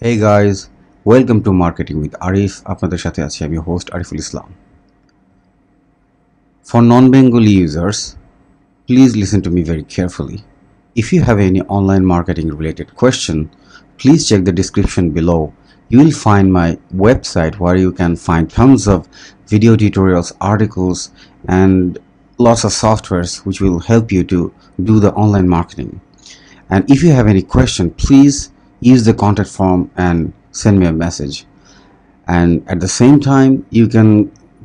Hey guys, welcome to Marketing with Arif. আপনাদের সাথে আছি আমি host Ariful Islam. For non-Bengali users, please listen to me very carefully. If you have any online marketing related question, please check the description below. You will find my website where you can find tons of video tutorials, articles, and lots of softwares which will help you to do the online marketing. And if you have any question, please use the contact form and send me a message. And at the same time, you can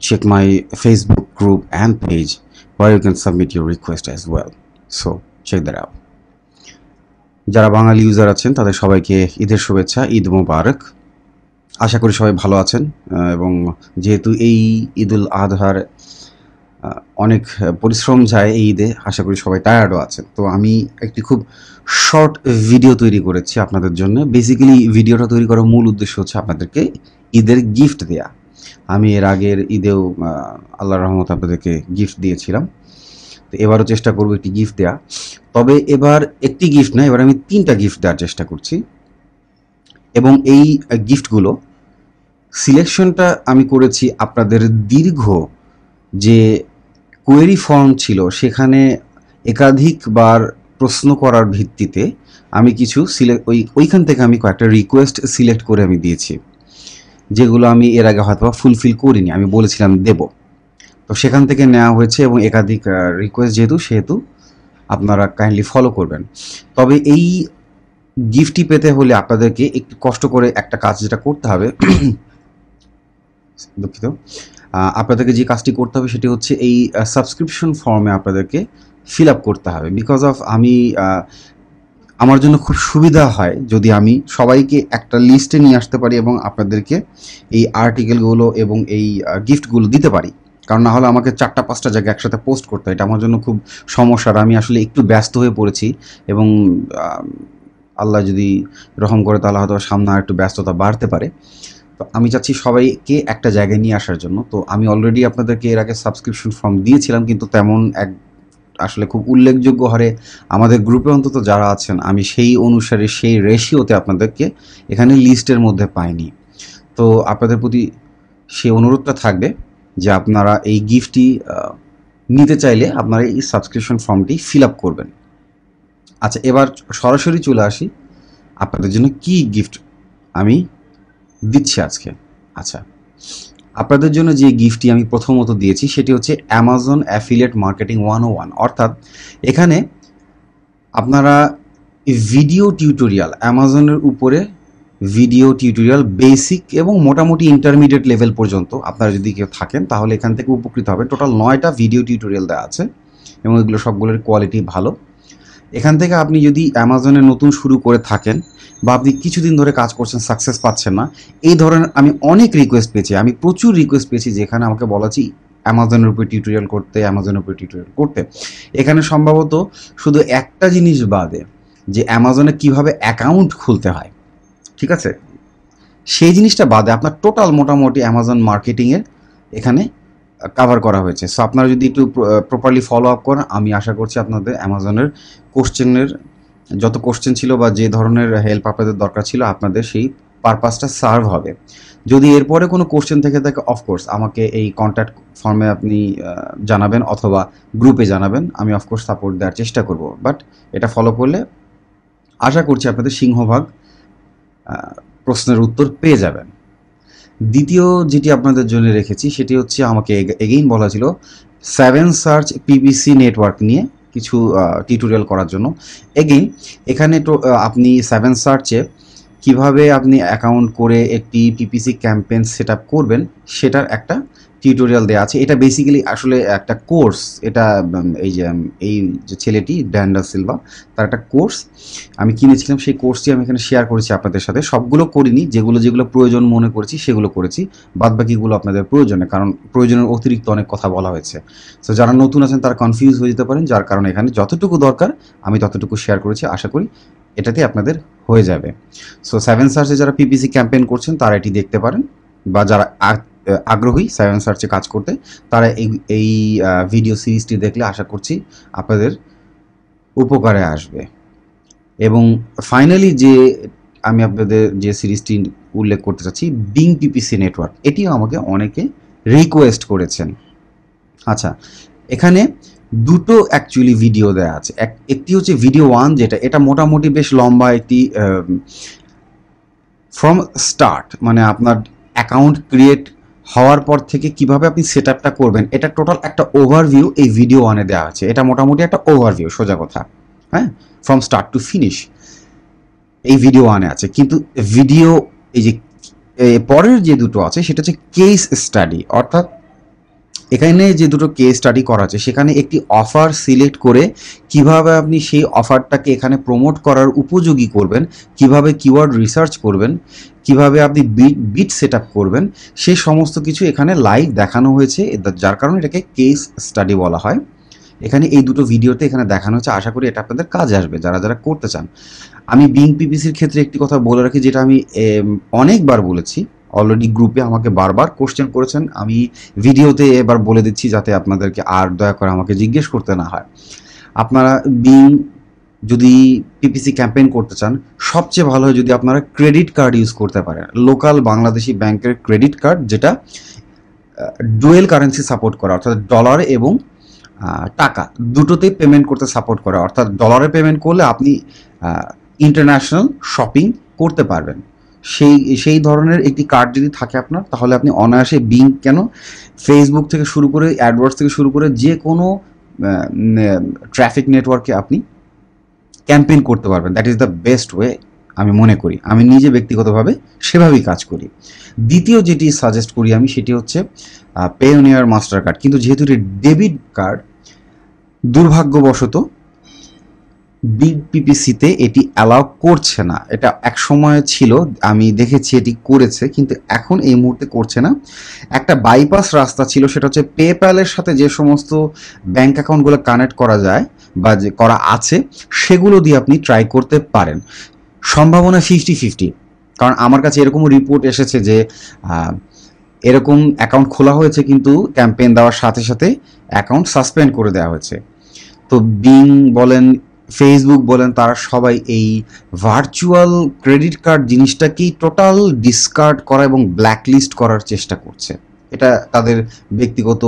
check my Facebook group and page where you can submit your request as well. So check that out. যারা বাঙালি user আছেন তাদের সবাইকে ঈদের শুভেচ্ছা, ঈদ মোবারক। আশা করি সবাই ভালো আছেন এবং যেহেতু এই ঈদুল আজহার অনেক পরিশ্রম যায় এই ঈদে, আশা করি সবাই টায়ার্ডও আছেন। তো আমি একটি খুব শর্ট ভিডিও তৈরি করেছি আপনাদের জন্য। বেসিক্যালি ভিডিওটা তৈরি করার মূল উদ্দেশ্য হচ্ছে আপনাদেরকে ঈদের গিফট দেয়া। আমি এর আগের ঈদেও আল্লাহর রহমত আপনাদেরকে গিফট দিয়েছিলাম, তো এবারও চেষ্টা করব একটি গিফট দেয়া। তবে এবার একটি গিফট না, এবার আমি 3টা গিফট দেওয়ার চেষ্টা করছি এবং এই গিফটগুলো সিলেকশনটা আমি করেছি আপনাদের দীর্ঘ যে কোয়েরি ফর্ম ছিল সেখানে একাধিকবার প্রশ্ন করার ভিত্তিতে আমি কিছু ওইখান থেকে আমি কয়েকটা রিকোয়েস্ট সিলেক্ট করে আমি দিয়েছি, যেগুলো আমি এর আগে হয়তো ফুলফিল করিনি, আমি বলেছিলাম দেব। তো সেখান থেকে নেওয়া হয়েছে এবং একাধিক রিকোয়েস্ট যেহেতু আপনারা কাইন্ডলি ফলো করবেন। তবে এই গিফটটি পেতে হলে আপনাদেরকে একটু কষ্ট করে একটা কাজ যেটা করতে হবে, দুঃখিত, আপনাদেরকে যে কাজটি করতে হবে সেটি হচ্ছে এই সাবস্ক্রিপশন ফর্মে আপনাদেরকে ফিল আপ করতে হবে। বিকজ অফ আমার জন্য খুব সুবিধা হয় যদি আমি সবাইকে একটা লিস্টে নিয়ে আসতে পারি এবং আপনাদেরকে এই আর্টিকেলগুলো এবং এই গিফটগুলো দিতে পারি। কারণ না হলে আমাকে 4-5টা জায়গায় একসাথে পোস্ট করতে হয়, এটা আমার জন্য খুব সমস্যার। আমি আসলে একটু ব্যস্ত হয়ে পড়েছি এবং আল্লাহ যদি রহম করে তাহলে হয়তো সামনে আর একটু ব্যস্ততা বাড়তে পারে। তো আমি চাচ্ছি সবাইকে একটা জায়গায় নিয়ে আসার জন্য। তো আমি অলরেডি আপনাদেরকে এর আগে সাবস্ক্রিপশন ফর্ম দিয়েছিলাম, কিন্তু তেমন আসলে খুব উল্লেখযোগ্য হারে আমাদের গ্রুপে অন্তত যারা আছেন আমি সেই অনুসারে সেই রেশিওতে আপনাদেরকে এখানে লিস্টের মধ্যে পাইনি। তো আপনাদের প্রতি সেই অনুরোধটা থাকবে যে আপনারা এই গিফটটি নিতে চাইলে আপনারা এই সাবস্ক্রিপশন ফর্মটি ফিল আপ করবেন। আচ্ছা, এবার সরাসরি চলে আসি আপনাদের জন্য কি গিফট আমি দিচ্ছি আজকে। আচ্ছা, আপনাদের জন্য যে গিফটটি আমি প্রথমত দিয়েছি সেটি হচ্ছে অ্যামাজন অ্যাফিলিয়েট মার্কেটিং 101। অর্থাৎ এখানে আপনারা ভিডিও টিউটোরিয়াল, অ্যামাজনের উপরে ভিডিও টিউটোরিয়াল বেসিক এবং মোটামুটি ইন্টারমিডিয়েট লেভেল পর্যন্ত আপনারা যদি কেউ থাকেন তাহলে এখান থেকে উপকৃত হবেন। টোটাল 9টা ভিডিও টিউটোরিয়াল দেওয়া আছে এবং এগুলো সবগুলোর কোয়ালিটি ভালো। এখান থেকে আপনি যদি অ্যামাজনে নতুন শুরু করে থাকেন বা আপনি কিছুদিন ধরে কাজ করছেন সাকসেস পাচ্ছেন না, এই ধরনের আমি অনেক রিকোয়েস্ট পেয়েছি, আমি প্রচুর রিকোয়েস্ট পেয়েছি যেখানে আমাকে বলাছি অ্যামাজনের উপরে টিউটোরিয়াল করতে। এখানে সম্ভবত শুধু একটা জিনিস বাদে যে অ্যামাজনে কিভাবে অ্যাকাউন্ট খুলতে হয়, ঠিক আছে, সেই জিনিসটা বাদে আপনার টোটাল মোটামুটি অ্যামাজন মার্কেটিংয়ের এখানে কভার করা হয়েছে। সো আপনারা যদি একটু প্রপারলি ফলো আপ করেন, আমি আশা করছি আপনাদের অ্যামাজনের কোশ্চেনের যত কোশ্চেন ছিল বা যে ধরনের হেল্প আপনাদের দরকার ছিল আপনাদের সেই পারপাসটা সার্ভ হবে। যদি এরপরে কোনো কোশ্চেন থেকে থাকে অফকোর্স আমাকে এই কন্ট্যাক্ট ফর্মে আপনি জানাবেন অথবা গ্রুপে জানাবেন, আমি অফকোর্স সাপোর্ট দেওয়ার চেষ্টা করব। বাট এটা ফলো করলে আশা করছি আপনাদের সিংহভাগ প্রশ্নের উত্তর পেয়ে যাবেন। দ্বিতীয় যেটি আপনাদের জন্য রেখেছি সেটি হচ্ছে আমাকে এগেইন বলা ছিল 7 সার্চ পিপিসি নেটওয়ার্ক নিয়ে কিছু টিউটোরিয়াল করার জন্য। এগেইন এখানে তো আপনি 7 সার্চে কিভাবে আপনি অ্যাকাউন্ট করে একটি পিপিসি ক্যাম্পেইন সেট আপ করবেন সেটার একটা টিউটোরিয়াল দেওয়া আছে। এটা বেসিক্যালি আসলে একটা কোর্স, এটা এই যে ছেলেটি ড্যান ডা সিলভা তার একটা কোর্স আমি কিনেছিলাম, সেই কোর্সটি আমি এখানে শেয়ার করেছি আপনাদের সাথে। সবগুলো করিনি, যেগুলো প্রয়োজন মনে করেছি সেগুলো করেছি, বাদবাকিগুলো আপনাদের প্রয়োজনে, কারণ প্রয়োজনের অতিরিক্ত অনেক কথা বলা হয়েছে। সো যারা নতুন আছেন তারা কনফিউজ হয়ে যেতে পারেন, যার কারণে এখানে যতটুকু দরকার আমি ততটুকু শেয়ার করেছি, আশা করি এটাতে আপনাদের হয়ে যাবে। সো 7 সার্চে যারা পিপিসি ক্যাম্পেইন করছেন তারা এটি দেখতে পারেন, বা যারা আগ্রহী 7 সার্চে কাজ করতে তারা এই ভিডিও সিরিজটি দেখলে আশা করছি আপনাদের উপকারে আসবে। এবং ফাইনালি যে আমি আপনাদের যে সিরিজটি উল্লেখ করতে চাচ্ছি বিং পিপিসি নেটওয়ার্ক, এটিও আমাকে অনেকে রিকোয়েস্ট করেছেন। আচ্ছা, এখানে দুটো অ্যাকচুয়ালি ভিডিও দেওয়া আছে। একটি হচ্ছে ভিডিও 1, যেটা এটা মোটামুটি বেশ লম্বা একটি ফ্রম স্টার্ট, মানে আপনার অ্যাকাউন্ট ক্রিয়েট হওয়ার পর থেকে কিভাবে আপনি সেট আপটা করবেন, এটা টোটাল একটা ওভারভিউ এই ভিডিও 1-এ দেওয়া আছে। এটা মোটামুটি একটা ওভারভিউ, সোজা কথা, হ্যাঁ, ফ্রম স্টার্ট টু ফিনিশ এই ভিডিও 1-এ আছে। কিন্তু ভিডিও এই যে পরের যে দুটো আছে সেটা হচ্ছে কেস স্টাডি, অর্থাৎ এখানে যে দুটো কেস স্টাডি করা আছে সেখানে একটি অফার সিলেক্ট করে কিভাবে আপনি সেই অফারটাকে এখানে প্রমোট করার উপযোগী করবেন, কিভাবে কিওয়ার্ড রিসার্চ করবেন, কিভাবে আপনি বিট সেট আপ করবেন, সেই সমস্ত কিছু এখানে লাইভ দেখানো হয়েছে, যার কারণে এটাকে কেস স্টাডি বলা হয়। এখানে এই দুটো ভিডিওতে এখানে দেখানো হচ্ছে। আশা করি এটা আপনাদের কাজে আসবে যারা যারা করতে চান। আমি বিং পিপিসির ক্ষেত্রে একটি কথা বলে রাখি, যেটা আমি অনেকবার বলেছি, অলরেডি গ্রুপে আমাকে বারবার কোশ্চেন করেছেন, আমি ভিডিওতে এবার বলে দিচ্ছি যাতে আপনাদেরকে আর দয়া করে আমাকে জিজ্ঞেস করতে না হয়। আপনারা বিং যদি পিপিসি ক্যাম্পেইন করতে চান, সবচেয়ে ভালো হয় যদি আপনারা ক্রেডিট কার্ড ইউজ করতে পারেন, লোকাল বাংলাদেশি ব্যাংকের ক্রেডিট কার্ড, যেটা ডুয়েল কারেন্সি সাপোর্ট করে, অর্থাৎ ডলার এবং টাকা দুটোতেই পেমেন্ট করতে সাপোর্ট করে। অর্থাৎ ডলারে পেমেন্ট করলে আপনি ইন্টারন্যাশনাল শপিং করতে পারবেন। সেই ধরনের একটি কার্ড যদি থাকে আপনার, তাহলে আপনি অনায়াসে বিং কেন, ফেসবুক থেকে শুরু করে অ্যাডওয়ার্ডস থেকে শুরু করে যে কোনো ট্রাফিক নেটওয়ার্কে আপনি ক্যাম্পেইন করতে পারবেন। That is the best way আমি মনে করি, আমি নিজে ব্যক্তিগতভাবে সেভাবেই কাজ করি। দ্বিতীয় যেটি সাজেস্ট করি আমি, সেটি হচ্ছে পেওনিয়ার মাস্টার কার্ড। কিন্তু যেহেতু এটি ডেবিট কার্ড, দুর্ভাগ্যবশত বিপিপিসিতে এটি অ্যালাউ করছে না। এটা এক সময় ছিল, আমি দেখেছি এটি করেছে, কিন্তু এখন এই মুহূর্তে করছে না। একটা বাইপাস রাস্তা ছিল, সেটা হচ্ছে পেপ্যালের সাথে যে সমস্ত ব্যাঙ্ক অ্যাকাউন্টগুলো কানেক্ট করা যায় বা যে করা আছে, সেগুলো দিয়ে আপনি ট্রাই করতে পারেন। সম্ভাবনা 50-50, কারণ আমার কাছে এরকমও রিপোর্ট এসেছে যে এরকম অ্যাকাউন্ট খোলা হয়েছে, কিন্তু ক্যাম্পেইন দেওয়ার সাথে সাথে অ্যাকাউন্ট সাসপেন্ড করে দেওয়া হয়েছে। তো বিং বলেন, ফেসবুক বলেন, তারা সবাই এই ভার্চুয়াল ক্রেডিট কার্ড জিনিসটাকেই টোটাল ডিসকার্ড করা এবং ব্ল্যাকলিস্ট করার চেষ্টা করছে। এটা তাদের ব্যক্তিগত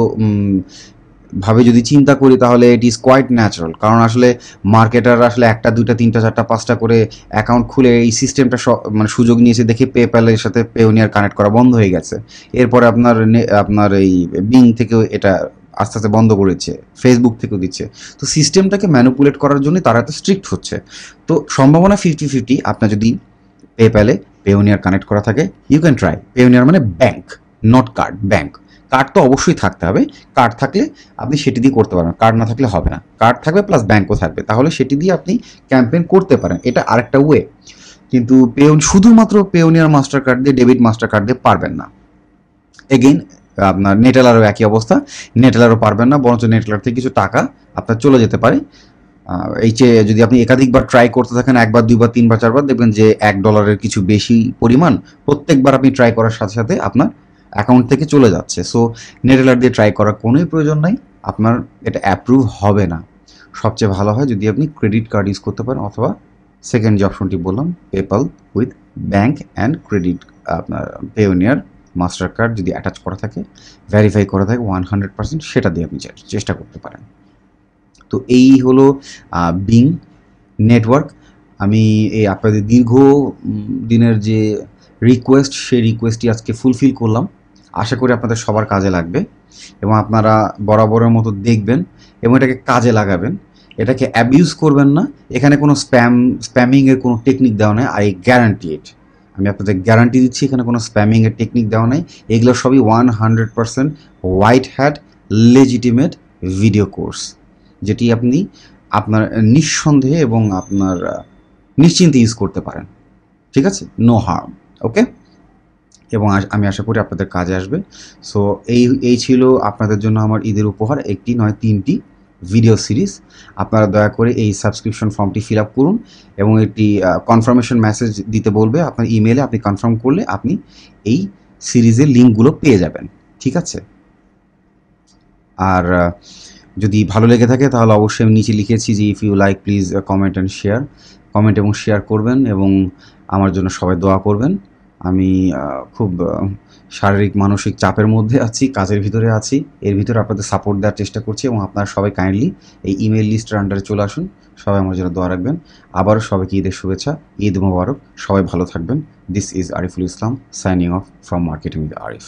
ভাবে যদি চিন্তা করি, তাহলে ইট ইজ কোয়াইট ন্যাচারাল। কারণ আসলে মার্কেটার আসলে 1টা 2টা 3টা 4টা 5টা করে অ্যাকাউন্ট খুলে এই সিস্টেমটা মানে সুযোগ নিয়েছে দেখে পেপ্যালের সাথে পেওনিয়ার কানেক্ট করা বন্ধ হয়ে গেছে। এরপরে আপনার এই বিং থেকেও এটা আস্তে আস্তে বন্ধ করেছে, ফেসবুক থেকেও দিচ্ছে। তো সিস্টেমটাকে ম্যানিপুলেট করার জন্য তারা এত স্ট্রিক্ট হচ্ছে। তো সম্ভাবনা 50-50। আপনার যদি পেপ্যালে পেওনিয়ার কানেক্ট করা থাকে, ইউ ক্যান ট্রাই। পেওনিয়ার মানে bank, not card, bank. Card তো অবশ্যই থাকতে হবে, কার্ড থাকলে আপনি সেটি দিয়ে করতে পারবেন, কার্ড না থাকলে হবে না। কার্ড থাকবে প্লাস ব্যাংকও থাকবে, তাহলে সেটি দিয়ে আপনি ক্যাম্পেইন করতে পারেন। এটা আরেকটা ওয়ে। কিন্তু শুধুমাত্র পেওনিয়ার মাস্টার কার্ড দিয়ে, ডেবিট মাস্টার কার্ড দিয়ে পারবেন না। এগেইন আপনার নেটেলারও একই অবস্থা, নেটেলারও পারবেন না, বরঞ্চ নেটেলার থেকে কিছু টাকা আপনার চলে যেতে পারে। এই যে যদি আপনি একাধিকবার ট্রাই করতে থাকেন, 1বার 2বার 3বার 4বার, দেখবেন যে $1 কিছু বেশি পরিমাণ প্রত্যেকবার আপনি ট্রাই করার সাথে সাথে আপনার অ্যাকাউন্ট থেকে চলে যাচ্ছে। সো নেটেলার দিয়ে ট্রাই করার কোনোই প্রয়োজন নাই, আপনার এটা অ্যাপ্রুভ হবে না। সবচেয়ে ভালো হয় যদি আপনি ক্রেডিট কার্ড ইউজ করতে পারেন, অথবা সেকেন্ড যে অপশনটি বললাম, PayPal with bank and credit, আপনার পেওনিয়ার মাস্টার কার্ড যদি অ্যাটাচ করা থাকে, ভেরিফাই করা থাকে 100%, সেটা দিয়ে আপনি চেষ্টা করতে পারেন। তো এই হলো বিং নেটওয়ার্ক। আমি এই আপনাদের দীর্ঘ দিনের যে রিকোয়েস্ট, সেই রিকোয়েস্টটি আজকে ফুলফিল করলাম। আশা করি আপনাদের সবার কাজে লাগবে এবং আপনারা বরাবরের মতো দেখবেন এবং এটাকে কাজে লাগাবেন। এটাকে অ্যাবিউজ করবেন না। এখানে কোনো স্প্যামিংয়ের কোনো টেকনিক দেওয়া নেই, আই গ্যারান্টি ইট। আমি আপনাদের গ্যারান্টি দিচ্ছি, এখানে কোনো স্প্যামিংয়ের টেকনিক দেওয়া নেই। এগুলো সবই 100% white hat legitimate video course, যেটি আপনি আপনার নিঃসন্দেহে এবং আপনার নিশ্চিন্তে ইউজ করতে পারেন। ঠিক আছে, নো হার্ম, ওকে। এবং আমি আশা করি আপনাদের কাজে আসবে। সো এই ছিল আপনাদের জন্য আমার ঈদের উপহার, একটি নয় 3টি ভিডিও সিরিজ। আপনারা দয়া করে এই সাবস্ক্রিপশন ফর্মটি ফিল আপ করুন এবং একটি কনফার্মেশন মেসেজ দিতে বলবে আপনার ইমেলে। আপনি কনফার্ম করলে আপনি এই সিরিজের লিঙ্কগুলো পেয়ে যাবেন। ঠিক আছে, আর যদি ভালো লেগে থাকে তাহলে অবশ্যই আমি নিচে লিখেছি যে if you like please comment and share, comment এবং শেয়ার করবেন এবং আমার জন্য সবাই দোয়া করবেন। আমি খুব শারীরিক মানসিক চাপের মধ্যে আছি, কাজের ভিতরে আছি, এর ভিতরে আপনাদের সাপোর্ট দেওয়ার চেষ্টা করছি এবং আপনারা সবাই কাইন্ডলি এই ইমেল লিস্টের আন্ডারে চলে আসুন, সবাই আমার জন্য দোয়া রাখবেন। আবারও সবাইকে ঈদের শুভেচ্ছা, ঈদ মোবারক, সবাই ভালো থাকবেন। This is Ariful Islam signing off from marketing with Arif.